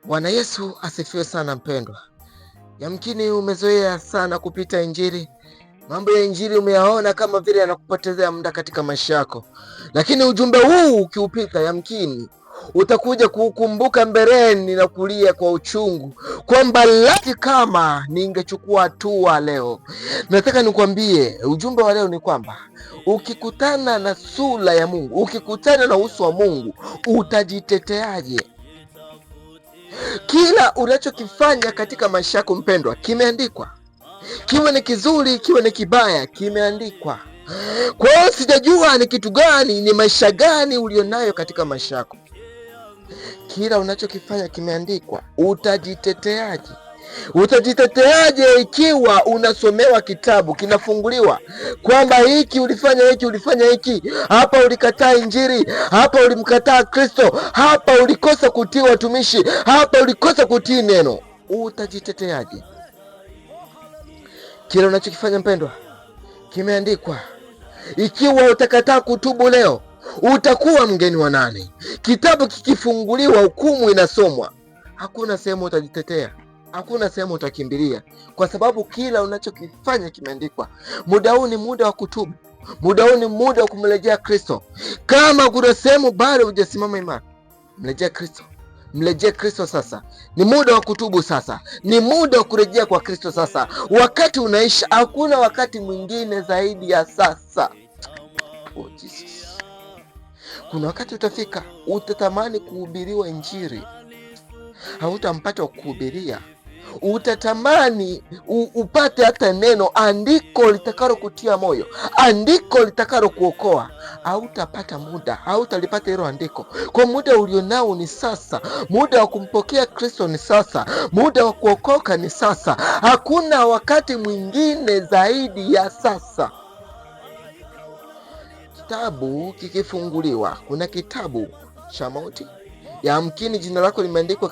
Bwana Yesu asifiwe sana mpendwa. Yamkini umezoea sana kupita Injili. Mambo ya Injili umeyaona kama vile yanakupotezea muda katika maisha yako. Lakini ujumbe huu ukiupita, yamkini utakuja kukumbuka mbeleni na kulia kwa uchungu kwamba laiti kama ningechukua hatua leo. Nataka nikwambie ujumbe wa leo ni kwamba ukikutana na sura ya Mungu, ukikutana na uso wa Mungu, utajiteteaje? Kila unachokifanya katika maisha yako mpendwa, kimeandikwa. Kiwe ni kizuri, kiwe ni kibaya, kimeandikwa. Kwa hiyo sijajua ni kitu gani, ni maisha gani ulionayo katika maisha yako. Kila unachokifanya kimeandikwa. Utajiteteaje? Utajiteteaje ikiwa unasomewa kitabu kinafunguliwa kwamba hiki ulifanya, hiki ulifanya, hiki hapa ulikataa Injili, hapa ulimkataa Kristo, hapa ulikosa kutii watumishi, hapa ulikosa kutii neno. Utajiteteaje? Kila unachokifanya mpendwa, kimeandikwa. Ikiwa utakataa kutubu leo, utakuwa mgeni wa nani? Kitabu kikifunguliwa, hukumu inasomwa, hakuna sehemu utajitetea, hakuna sehemu utakimbilia, kwa sababu kila unachokifanya kimeandikwa. Muda huu ni muda wa kutubu. Muda huu ni muda wa kumrejea Kristo. Kama kuna sehemu bado hujasimama imara, mrejea Kristo. Mrejea Kristo sasa. Ni muda wa kutubu sasa. Ni muda wa kurejea kwa Kristo sasa. Wakati unaisha, hakuna wakati mwingine zaidi ya sasa. Oh, Jesus. Kuna wakati utafika, utatamani kuhubiriwa Injili, hautampata wa kuhubiria. Utatamani upate hata neno, andiko litakalo kutia moyo, andiko litakalo kuokoa. Hautapata muda, hautalipata hilo andiko. Kwa muda ulionao ni sasa. Muda wa kumpokea Kristo ni sasa. Muda wa kuokoka ni sasa. Hakuna wakati mwingine zaidi ya sasa. Kitabu kikifunguliwa, kuna kitabu cha mauti. Yamkini jina lako limeandikwa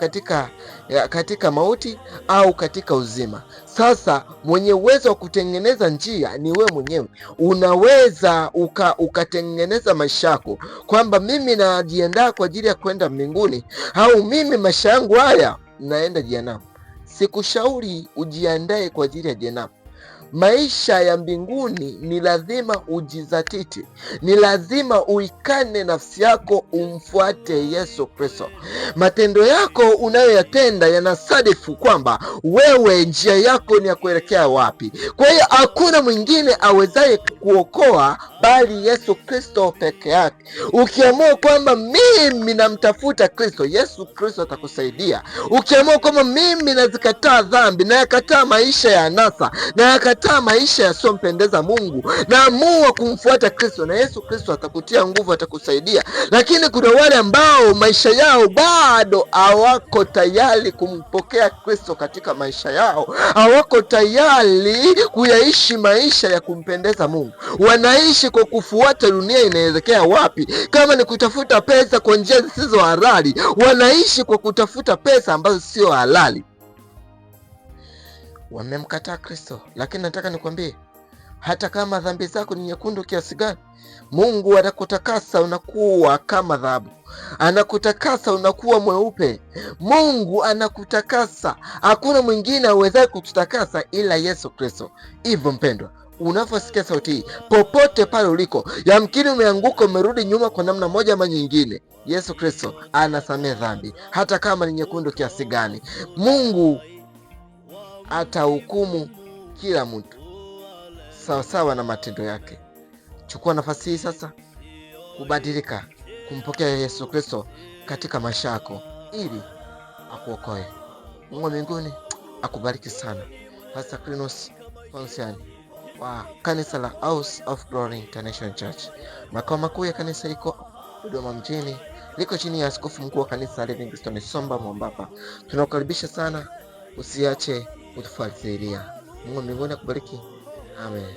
katika mauti au katika uzima. Sasa mwenye uwezo wa kutengeneza njia ni wewe mwenyewe. Unaweza ukatengeneza maisha yako kwamba mimi najiandaa kwa ajili ya kwenda mbinguni, au mimi maisha yangu haya naenda jehanamu. Sikushauri ujiandae kwa ajili ya jehanamu. Maisha ya mbinguni ni lazima ujizatiti, ni lazima uikane nafsi yako, umfuate Yesu Kristo. Matendo yako unayoyatenda yanasadifu kwamba wewe njia yako ni ya kuelekea wapi. Kwa hiyo hakuna mwingine awezaye kuokoa bali Yesu Kristo peke yake. Ukiamua kwamba mimi namtafuta Kristo, Yesu Kristo atakusaidia. Ukiamua kwamba mimi nazikataa dhambi, na yakataa maisha ya anasa, na yakataa maisha yasiyompendeza Mungu, naamua kumfuata Kristo, na Yesu Kristo atakutia nguvu, atakusaidia. Lakini kuna wale ambao maisha yao bado hawako tayari kumpokea Kristo katika maisha yao, hawako tayari kuyaishi maisha ya kumpendeza Mungu. Wanaishi kwa kufuata dunia inaelekea wapi. Kama ni kutafuta pesa kwa njia zisizo halali, wanaishi kwa kutafuta pesa ambazo sio halali. Wamemkataa Kristo. Lakini nataka nikwambie, hata kama dhambi zako ni nyekundu kiasi gani, Mungu anakutakasa unakuwa kama dhahabu. Anakutakasa unakuwa mweupe. Mungu anakutakasa. Hakuna mwingine awezaye kututakasa ila Yesu Kristo. Hivyo mpendwa, unaposikia sauti hii, popote pale uliko, yamkini umeanguka, umerudi nyuma kwa namna moja ama nyingine, Yesu Kristo anasamehe dhambi, hata kama ni nyekundu kiasi gani. Mungu atahukumu kila mtu sawasawa na matendo yake. Chukua nafasi hii sasa kubadilika, kumpokea Yesu Kristo katika maisha yako ili akuokoe. Mungu mbinguni akubariki sana. Pastor Clinus Ponsiani wa kanisa la House of Glory International Church. Makao makuu ya kanisa iko Dodoma mjini, liko chini ya askofu mkuu wa kanisa Livingstone Somba Mwambapa. Tunakukaribisha sana, usiache kutufuatilia. Mungu mbinguni akubariki. Amen.